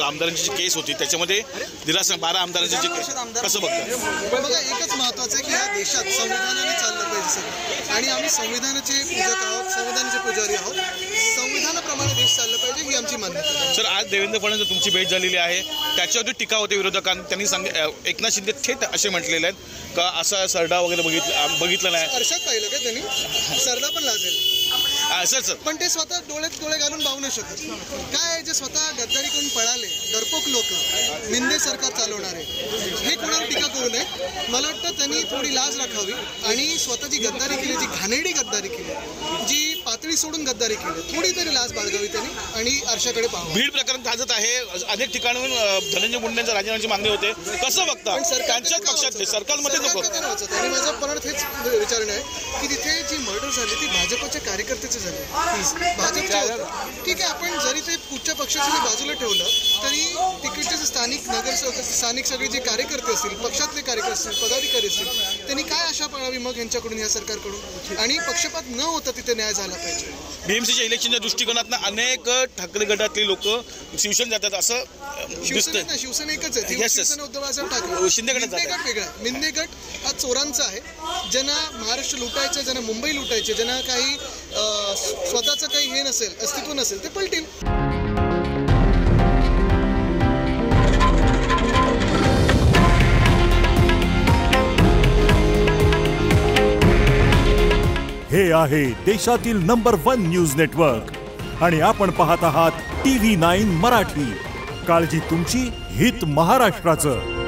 आमदारांची जी केस होती त्याच्यामध्ये दिलासा 12 आमदारांची जी केस कसं बघता? बघा, एकच महत्त्वाचं आहे की या देशात संविधानाने चाललं पाहिजे सगळं, आणि आम्ही संविधानाचे पूजक आहोत, संविधानाचे पुजारी आहोत. संविधानाप्रमाणे देश चाललं पाहिजे ही आमची मान्यता आहे. सर, आज देवेंद्र फडणवीस तुमची भेट झालेली आहे, त्याच्यावरती टीका होते विरोधकांनी. त्यांनी एकनाथ शिंदे थेट असे म्हटलेले आहेत का असा सरडा वगैरे बघितला नाही. हर्षात पाहिलं का त्यांनी? सरला पण लाजेल सर पण ते स्वतः डोळ्यात डोळे घालून पाहू नाही शकत. काय जे स्वतः गद्दारी करून पळाले डरपोक लोक, निंदे सरकार चालवणारे, हे कोणावर टीका करू नये. मला वाटतं त्यांनी थोडी लाज राखावी आणि स्वतःची गद्दारी केली, जी घाणेरडी गद्दारी केली, जी पातळी सोडून गद्दारी केली, थोडी तरी लाज बाळगावी त्यांनी आणि आरशाकडे पाहावं. बीड प्रकरण ताजत आहे. अनेक ठिकाणाहून धनंजय मुंडेंच्या राजीनाम्याची मागणी होते. कसं बघता? त्यांच्याच पक्षातले सरकारमध्ये नको. आणि माझं परत हेच विचारणं आहे की तिथे जी मर्डर झाली ती भाजपच्या कार्यकर्त्याची झाली, भाजपच्या. ठीक आहे, आपण जरी ते उच्च पक्षाचं बाजूला ठेवलं तरी तिकडचे स्थानिक नगरसेवक, स्थानिक सगळे जे कार्यकर्ते असतील, पक्षातले कार्यकर्ते असतील, पदाधिकारी असतील, त्यांनी काय आशा पाळावी मग यांच्याकडून, या सरकारकडून? आणि पक्षपात न होता तिथे न्याय झाला पाहिजे. बीएमसीच्या इलेक्शनच्या दृष्टिकोनातनं अनेक ठाकरे गटातली लोक शिवसेना जातात असं दिसतं. शिवसेना एकच आहे, शिवसेना उद्धव बाळासाहेब ठाकरे. शिंदे गट वेगळा. मिंदे गट हा चोरांचा आहे, ज्यांना महाराष्ट्र लुटायचं, ज्यांना मुंबई लुटायचे, ज्यांना काही स्वतःचं काही हे नसेल, अस्तित्व नसेल, ते पलटील. हे आहे देशातील नंबर 1 न्यूज नेटवर्क आणि आपण पाहत आहात TV9 मराठी. काळजी तुमची, हित महाराष्ट्राचं.